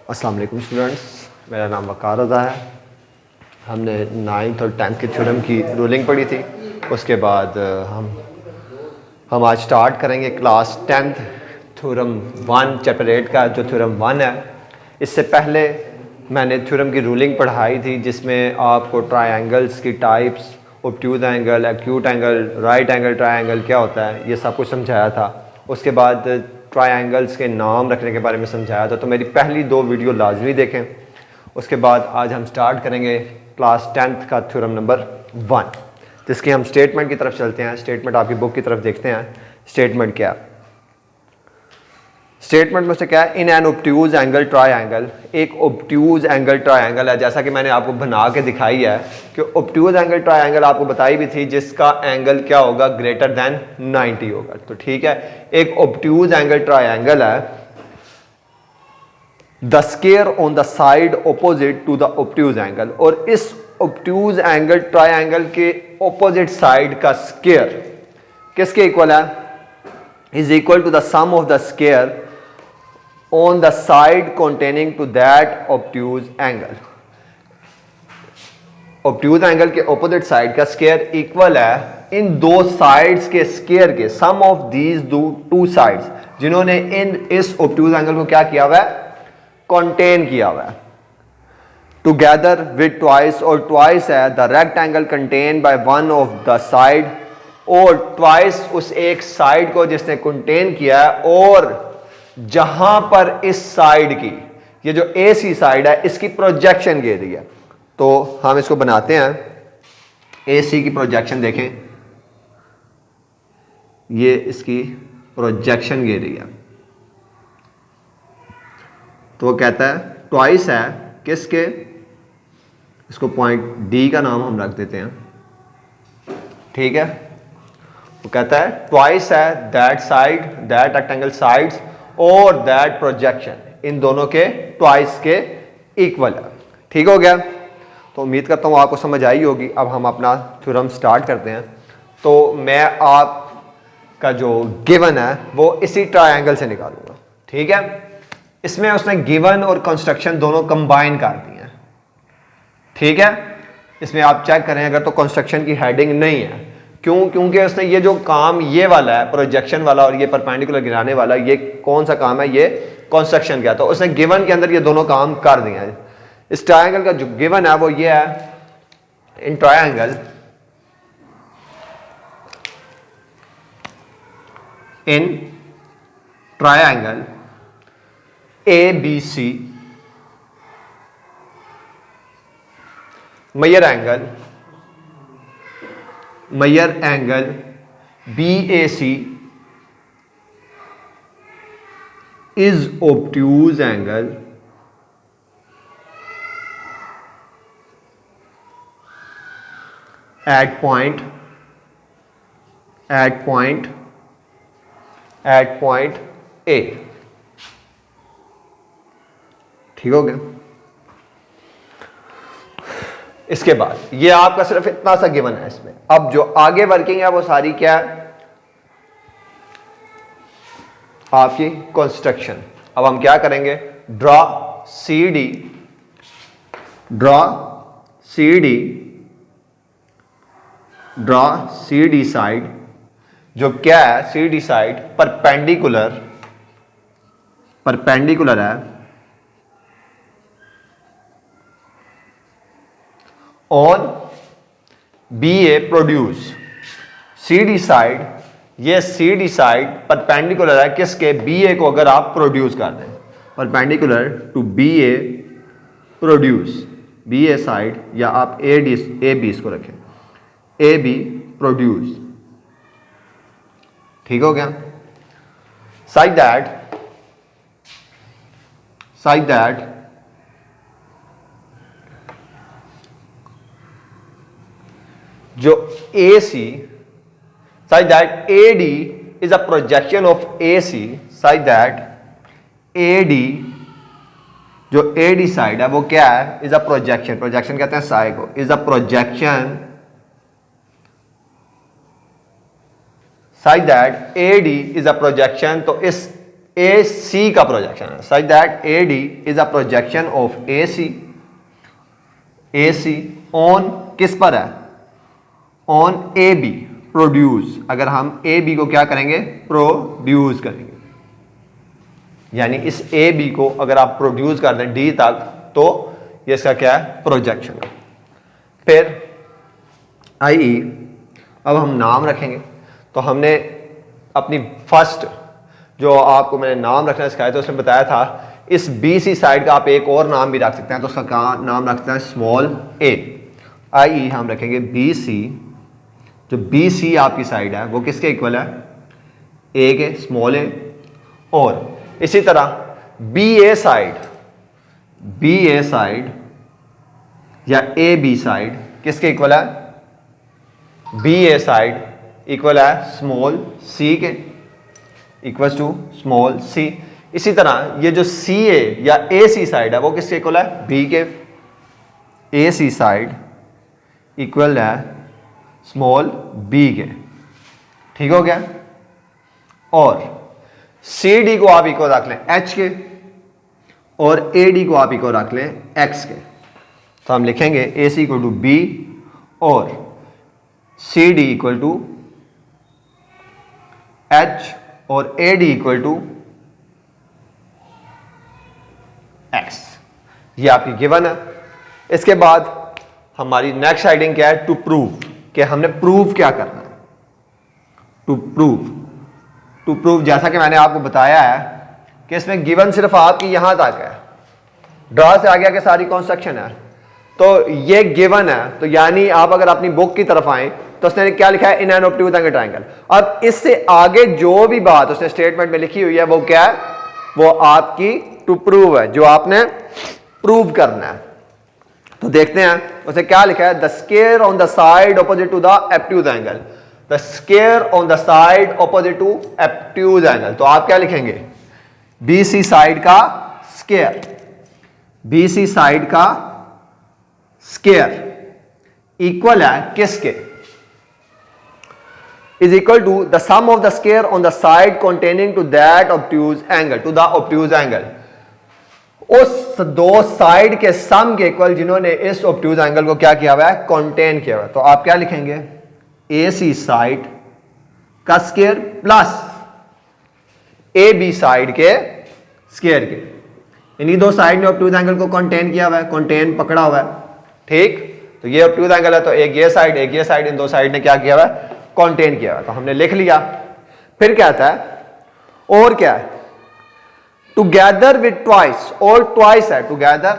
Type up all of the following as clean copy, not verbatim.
अस्सलाम वालेकुम स्टूडेंट्स, मेरा नाम वकार रज़ा है। हमने 9th और 10th के थ्योरम की रूलिंग पढ़ी थी। उसके बाद हम आज स्टार्ट करेंगे क्लास 10th थ्योरम 1 चैप्टर 8 का, जो थ्योरम 1 है। इससे पहले मैंने थ्योरम की रूलिंग पढ़ाई थी, जिसमें आपको ट्रायंगल्स की types, obtuse angle, acute angle, right angle triangle क्या होता है, ये सब कुछ समझाया था। उसके बाद ट्रायंगल्स के नाम रखने के बारे में समझाया था। तो मेरी पहली 2 वीडियो लाजमी देखें। उसके बाद आज हम स्टार्ट करेंगे क्लास 10th का थ्योरम नंबर 1, जिसकी हम स्टेटमेंट की तरफ चलते हैं। स्टेटमेंट आपकी बुक की तरफ देखते हैं। स्टेटमेंट क्या है? स्टेटमेंट में से क्या है? In an obtuse angle triangle, एक ऑब्ट्यूज एंगल ट्रायंगल है, जैसा कि मैंने आपको बना के दिखाई है कि ऑब्ट्यूज एंगल ट्रायंगल आपको बताई भी थी, जिसका एंगल क्या होगा, ग्रेटर देन 90 होगा। तो ठीक है, एक ऑब्ट्यूज एंगल ट्रायंगल है, the square on the side opposite to the obtuse angle, और इस ऑब्ट्यूज एंगल ट्रायंगल के ऑपोजिट साइड का स्क्वायर किसके इक्वल है? Is equal to the sum of the square on the side containing to that obtuse angle। obtuse angle के opposite side का square equal है इन दो साइड्स के स्क्वायर के, सम ऑफ दीज टू साइड्स, जिन्होंने इस obtuse angle को क्या किया हुआ है? कंटेन किया हुआ है। टुगेदर विद ट्वाइस, और ट्वाइस है the rectangle contain by one of the side, और ट्वाइस उस एक साइड को जिसने कंटेन किया है, और जहां पर इस साइड की, ये जो ए सी साइड है, इसकी प्रोजेक्शन गे रही है। तो हम इसको बनाते हैं। ए सी की प्रोजेक्शन देखें, ये इसकी प्रोजेक्शन गे रही है। तो वो कहता है ट्वाइस है किसके, इसको पॉइंट डी का नाम हम रख देते हैं, ठीक है। वो कहता है ट्वाइस है that side, that rectangle sides और दैट प्रोजेक्शन, इन दोनों के ट्वाइस के इक्वल है। ठीक हो गया? तो उम्मीद करता हूँ आपको समझ आई होगी। अब हम अपना थ्योरम स्टार्ट करते हैं। तो मैं आपका जो गिवन है वो इसी ट्रायंगल से निकालूंगा, ठीक है। इसमें उसने गिवन और कंस्ट्रक्शन दोनों कंबाइन कर दी हैं, ठीक है। इसमें आप चेक करें अगर, तो कंस्ट्रक्शन की हेडिंग नहीं है। क्यों? क्योंकि उसने ये जो काम ये वाला है, प्रोजेक्शन वाला, और ये परपेंडिकुलर गिराने वाला, ये कौन सा काम है? ये कंस्ट्रक्शन का। तो उसने गिवन के अंदर ये दोनों काम कर दिए हैं। इस ट्रायंगल का जो गिवन है वो ये है, in triangle A B C, measure angle BAC is obtuse angle at point A। ठीक हो गया? इसके बाद ये आपका सिर्फ इतना सा गिवन है इसमें। अब जो आगे वर्किंग है वो सारी क्या है? आपकी कंस्ट्रक्शन। अब हम क्या करेंगे? ड्रॉ CD साइड, जो क्या है? CD साइड परपेंडिकुलर है on BA produce. CD side, ये CD साइड परपेंडिकुलर है किसके? BA को अगर आप प्रोड्यूस कर दें, perpendicular to BA produce, BA side, या आप AB इसको रखें, AB प्रोड्यूस। ठीक हो गया? साइड दैट जो AC, such that AD is a projection of AC, such that AD जो AD साइड है वो क्या है? इज अ प्रोजेक्शन कहते हैं साइड को, is a projection such that AD is a projection। तो इस ए सी का प्रोजेक्शन है, such that A D is a projection of A C on किस पर है, ऑन ए बी प्रोड्यूस। अगर हम ए बी को क्या करेंगे, प्रोड्यूस करेंगे, यानी इस ए बी को अगर आप प्रोड्यूस कर दें डी तक, तो ये इसका क्या है, प्रोजेक्शन है। फिर आई अब हम नाम रखेंगे। तो हमने अपनी फर्स्ट जो आपको मैंने नाम रखना सिखाया था उसमें बताया था इस बी सी साइड का आप एक और नाम भी रख सकते हैं, तो उसका नाम रखते हैं स्मॉल ए। आई हम रखेंगे बी सी, जो बी सी आपकी साइड है वो किसके इक्वल है, ए के, स्मॉल ए। और इसी तरह बी ए साइड या ए बी साइड किसके इक्वल है, बी ए साइड इक्वल है स्मॉल सी के, इक्वल टू स्मॉल सी। इसी तरह ये जो सी ए या ए सी साइड है वो किसके इक्वल है, बी के। ए सी साइड इक्वल है स्मॉल बी के, ठीक हो गया। और सी डी को आप इक्वल रख लें एच के, और ए डी को आप इक्वल रख लें एक्स के। तो हम लिखेंगे A C equal to B और C D equal to H और A D equal to X. ये आपकी गिवन है। इसके बाद हमारी नेक्स्ट हेडिंग क्या है, टू प्रूव, कि हमने प्रूव क्या करना है। टू प्रूव जैसा कि मैंने आपको बताया है कि इसमें गिवन सिर्फ आपकी यहां तक है, ड्रा से आगे आगे सारी कंस्ट्रक्शन है। तो ये गिवन है, तो यानी आप अगर अपनी बुक की तरफ आए तो उसने क्या लिखा है, इन एन ऑप्टिक ट्रायंगल। अब इससे आगे जो भी बात उसने स्टेटमेंट में लिखी हुई है वो क्या है, वो आपकी टू प्रूव है, जो आपने प्रूव करना है। तो देखते हैं उसे क्या लिखा है, the square on the side opposite to the obtuse angle, the square on the side opposite to obtuse angle. तो आप क्या लिखेंगे, बी सी साइड का स्क्वायर, बी सी साइड का स्क्वायर इक्वल है किसके, is equal to the sum of the square on the side containing to that obtuse angle, to the obtuse angle। उस दो साइड के सम के इक्वल जिन्होंने इस obtuse एंगल को क्या किया हुआ है, कंटेन किया हुआ है। तो आप क्या लिखेंगे, ए सी साइड का square plus A B side के स्क्वायर के, इन्हीं दो साइड ने obtuse एंगल को कंटेन किया हुआ है, कंटेन पकड़ा हुआ है, ठीक। तो ये obtuse एंगल है, तो एक ये साइड एक ये साइड, इन दो साइड ने क्या किया हुआ है, कंटेन किया हुआ। तो हमने लिख लिया। फिर क्या आता है, और क्या है, टुगेदर विद ट्वाइस, और ट्वाइस है, together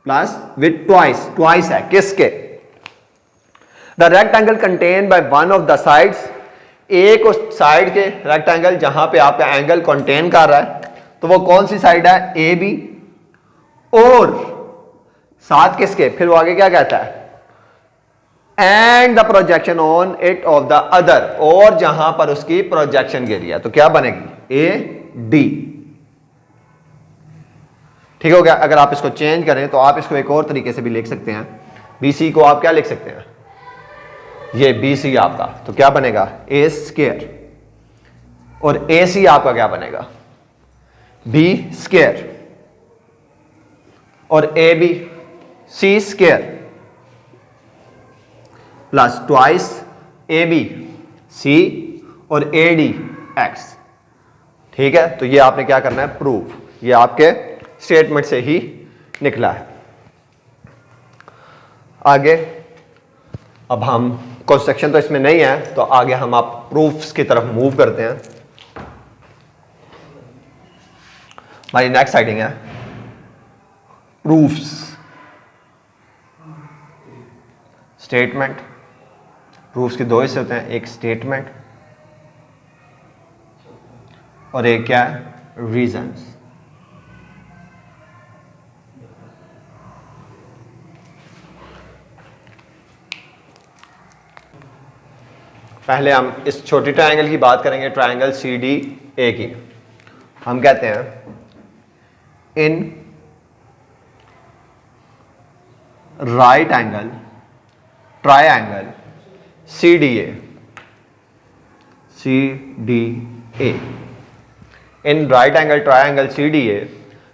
plus with twice, twice है किसके, the rectangle contain by one of the sides, एक साइड के रेक्टेंगल जहां पे आपका एंगल कंटेन कर रहा है, तो वो कौन सी साइड है, ए बी, और साथ किसके, फिर वो आगे क्या कहता है, and the projection on it of the other, और जहां पर उसकी प्रोजेक्शन गिरी है, तो क्या बनेगी, ए डी, ठीक हो गया। अगर आप इसको चेंज करें तो आप इसको एक और तरीके से भी लिख सकते हैं, बी सी को आप क्या लिख सकते हैं, ये बी सी आपका, तो क्या बनेगा, ए स्क्वायर, और ए सी आपका क्या बनेगा, बी स्क्वायर, और A B C square plus twice A B C और ए डी एक्स, ठीक है। तो ये आपने क्या करना है, प्रूफ, ये आपके स्टेटमेंट से ही निकला है। आगे अब हम, कंस्ट्रक्शन तो इसमें नहीं है, तो आगे हम आप प्रूफ्स की तरफ मूव करते हैं। हमारी नेक्स्ट हेडिंग है प्रूफ्स। स्टेटमेंट, प्रूफ्स के दो हिस्से होते हैं, एक स्टेटमेंट और एक क्या है, रीजंस। पहले हम इस छोटी ट्रायंगल की बात करेंगे, ट्रायंगल सी डी ए की। हम कहते हैं in right angle triangle C D A in right angle triangle CDA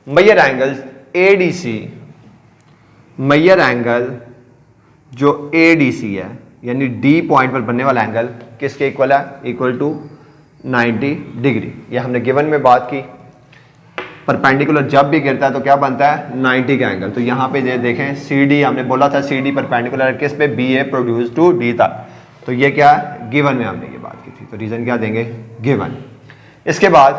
measure angles ADC, measure angle जो ADC है यानी D पॉइंट पर बनने वाला एंगल किसके इक्वल है, इक्वल टू 90 डिग्री। ये हमने गिवन में बात की, परपेंडिकुलर जब भी गिरता है तो क्या बनता है, 90 का एंगल। तो यहाँ पे ये देखें CD, हमने बोला था CD परपेंडिकुलर किस पे, BA प्रोड्यूस टू D था। तो ये क्या है, गिवन में हमने ये बात की थी, तो रीजन क्या देंगे, गिवन। इसके बाद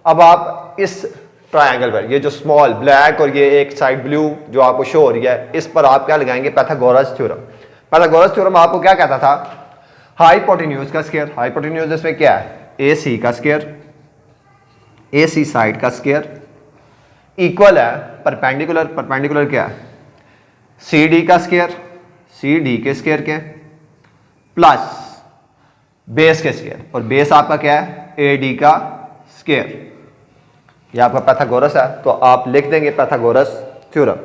अब आप इस ट्रायंगल पर ये जो स्मॉल ब्लैक और ये एक साइड ब्लू जो आपको शो हो रही है, इस पर आप क्या लगाएंगे, पाइथागोरस थ्योरम। पाइथागोरस थ्योरम आपको क्या कहता था, हाइपोटेन्यूज का स्क्वायर, हाइपोटेन्यूज इसमें क्या है, AC का स्क्वायर, AC साइड का स्क्वायर इक्वल है परपेंडिकुलर, परपेंडिकुलर क्या है, CD का स्क्वायर, CD के स्क्वायर के प्लस बेस के स्क्वायर, और बेस आपका क्या है, AD का स्क्वायर। ये आपका पाइथागोरस है, तो आप लिख देंगे पाइथागोरस थ्योरम।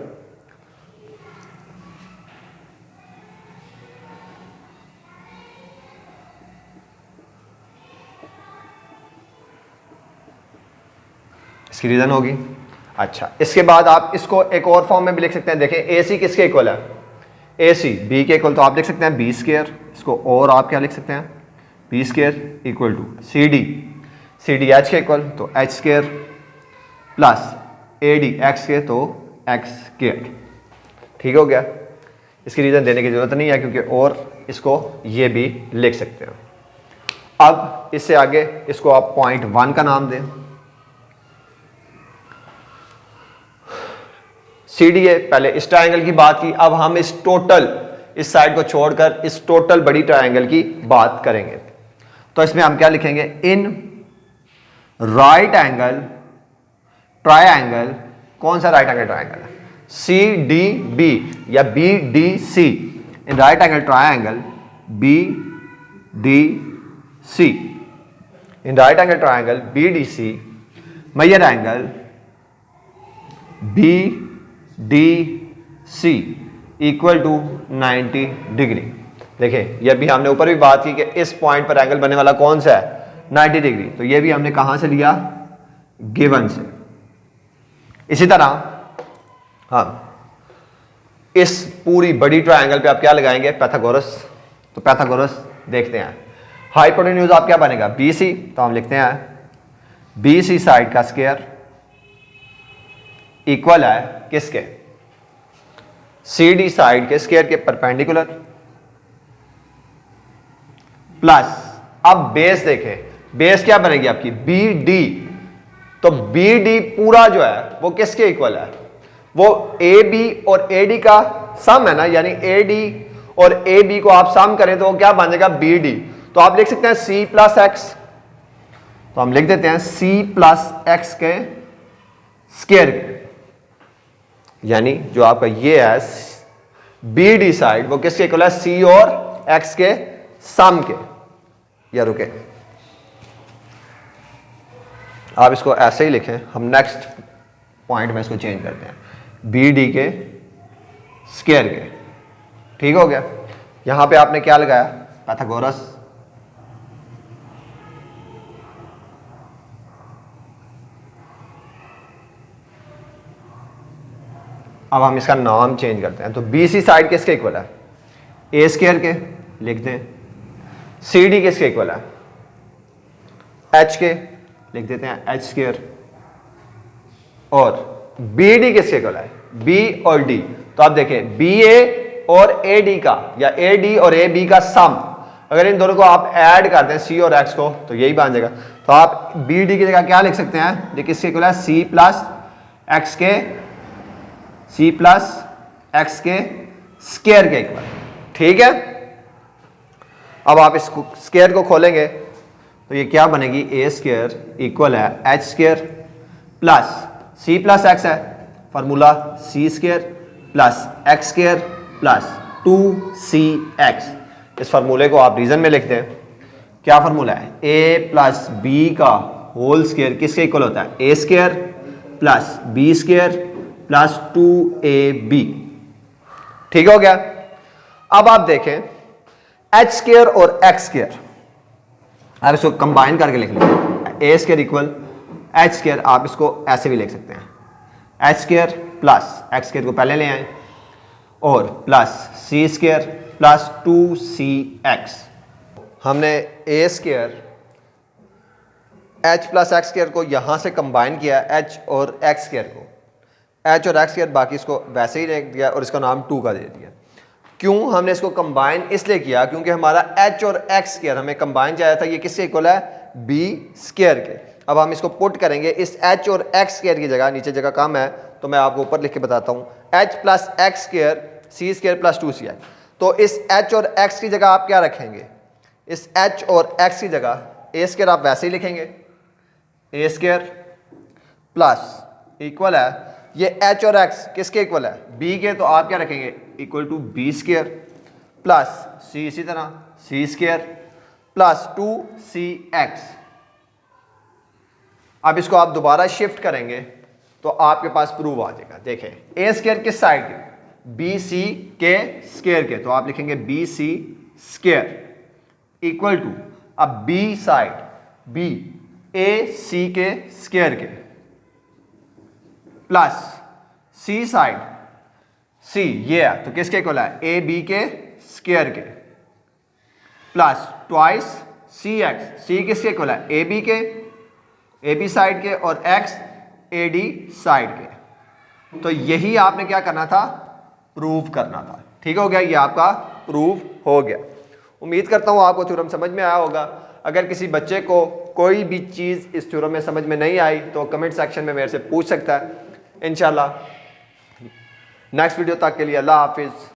इसकी रीजन होगी। अच्छा, इसके बाद आप इसको एक और फॉर्म में भी लिख सकते हैं। देखें AC किसके इक्वल है, AC B के इक्वल, तो आप लिख सकते हैं B स्क्वायर। इसको और आप क्या लिख सकते हैं, B square equal to CD, CD H के इक्वल तो H square plus AD X के तो X स्क्वायर। ठीक हो गया। इसकी रीजन देने की जरूरत नहीं है क्योंकि और इसको ये भी लिख सकते हैं। अब इससे आगे इसको आप पॉइंट 1 का नाम दें। CDA पहले इस ट्रायंगल की बात की, अब हम इस टोटल, इस साइड को छोड़कर इस टोटल बड़ी ट्रायंगल की बात करेंगे। तो इसमें हम क्या लिखेंगे, इन राइट एंगल ट्रायंगल, कौन सा राइट एंगल ट्रायंगल है, CDB या BDC, in right angle triangle BDC, in right angle triangle BDC measure angle BDC equal to 90 degree. देखिए ये भी हमने ऊपर भी बात की कि इस पॉइंट पर एंगल बनने वाला कौन सा है, 90 डिग्री। तो ये भी हमने कहां से लिया, गिवन से। इसी तरह हम इस पूरी बड़ी ट्रायंगल पे आप क्या लगाएंगे, पाइथागोरस। तो पाइथागोरस देखते हैं। हाइपोटेन्यूज आप क्या बनेगा, BC, तो हम लिखते हैं BC साइड का स्क्वायर इक्वल है किसके, CD साइड के स्क्वायर के परपेंडिकुलर प्लस, अब बेस देखें, बेस क्या बनेगी आपकी, BD। तो BD पूरा जो है वो किसके इक्वल है, वो AB और AD का सम है ना, यानी AD और AB को आप सम करें तो वो क्या बन जाएगा, BD। तो आप लिख सकते हैं C प्लस एक्स, तो हम लिख देते हैं C प्लस एक्स के स्क्वायर, यानी जो आपका ये है BD साइड वो किसके इक्वल है, C और X के सम के। या रुके, आप इसको ऐसे ही लिखें, हम नेक्स्ट पॉइंट में इसको चेंज करते हैं, BD के स्क्वायर के। ठीक हो गया। यहां पे आपने क्या लगाया, पाइथागोरस। अब हम इसका नाम चेंज करते हैं। तो BC साइड किसके इक्वल है, A स्क्वायर के, लिख दें। CD किसके इक्वल है, H के, लिख देते हैं H स्क्वायर। और BD किसके इक्वल है, B और D। तो आप देखें BA और AD का या AD और AB का सम, अगर इन दोनों को आप ऐड कर दें C और X को तो यही बन जाएगा। तो आप BD की जगह क्या लिख सकते हैं, ये किसके इक्वल है, C प्लस एक्स के, C प्लस एक्स के स्क्वायर के इक्वल। ठीक है। अब आप इस स्क्वायर को खोलेंगे तो ये क्या बनेगी, A स्क्वायर इक्वल है H square plus C plus X है, formula C square plus x square plus 2CX। इस फार्मूले को आप रीजन में लिखते हैं। क्या फार्मूला है, A प्लस B का होल स्क्वायर किसके इक्वल होता है, A square plus B square plus 2AB। ठीक हो गया। अब आप देखें H स्क्वायर और X स्क्वायर, आप इसको कंबाइन करके लिख लीजिए। A square equal H square आप इसको ऐसे भी लिख सकते हैं, H square plus x square को पहले ले आए और प्लस सी स्क्वायर प्लस 2cx। हमने a square h plus x square को यहां से कंबाइन किया, एच और एक्स स्क्वायर को, एच और एक्स स्क्वायर, बाकी इसको वैसे ही रख दिया और इसका नाम 2 का दे दिया। क्यों हमने इसको कंबाइन इसलिए किया क्योंकि हमारा एच और एक्स स्क्वायर हमें कंबाइन चाहिए था, ये किसके इक्वल है, बी स्क्वायर के। अब हम इसको पुट करेंगे इस एच और एक्स स्क्वायर की जगह, नीचे जगह कम है तो मैं आपको ऊपर लिख के बताता हूँ, एच प्लस एक्स स्क्वायर सी स्क्वायर प्लस 2cy। तो इस एच और एक्स की जगह आप क्या रखेंगे, इस एच और एक्स की जगह ए स्क्वायर आप वैसे ही लिखेंगे, ए स्क्वायर प्लस इक्वल है, ये एच और एक्स किसके इक्वल है, बी के, तो आप क्या रखेंगे, equal to b square plus c, इसी तरह सी स्क्वायर प्लस 2cx। अब इसको आप दोबारा शिफ्ट करेंगे तो आपके पास प्रूव आ जाएगा। देखें ए स्क्वायर किस साइड के, बी सी के स्क्वायर के, तो आप लिखेंगे B C square equal to, अब B side B A C के स्क्वायर के प्लस सी साइड सी ये है तो किसके इक्वल है, ए बी के स्क्वायर के प्लस ट्वाइस सी एक्स, सी किसके इक्वल है, ए बी के, ए बी साइड के, और एक्स ए डी साइड के। तो यही आपने क्या करना था, प्रूव करना था। ठीक हो गया, ये आपका प्रूव हो गया। उम्मीद करता हूँ आपको थ्योरम समझ में आया होगा। अगर किसी बच्चे को कोई भी चीज़ इस थ्योरम में समझ में नहीं आई तो कमेंट सेक्शन में मेरे से पूछ सकता है। इंशाल्लाह नेक्स्ट वीडियो तक के लिए अल्लाह हाफिज़।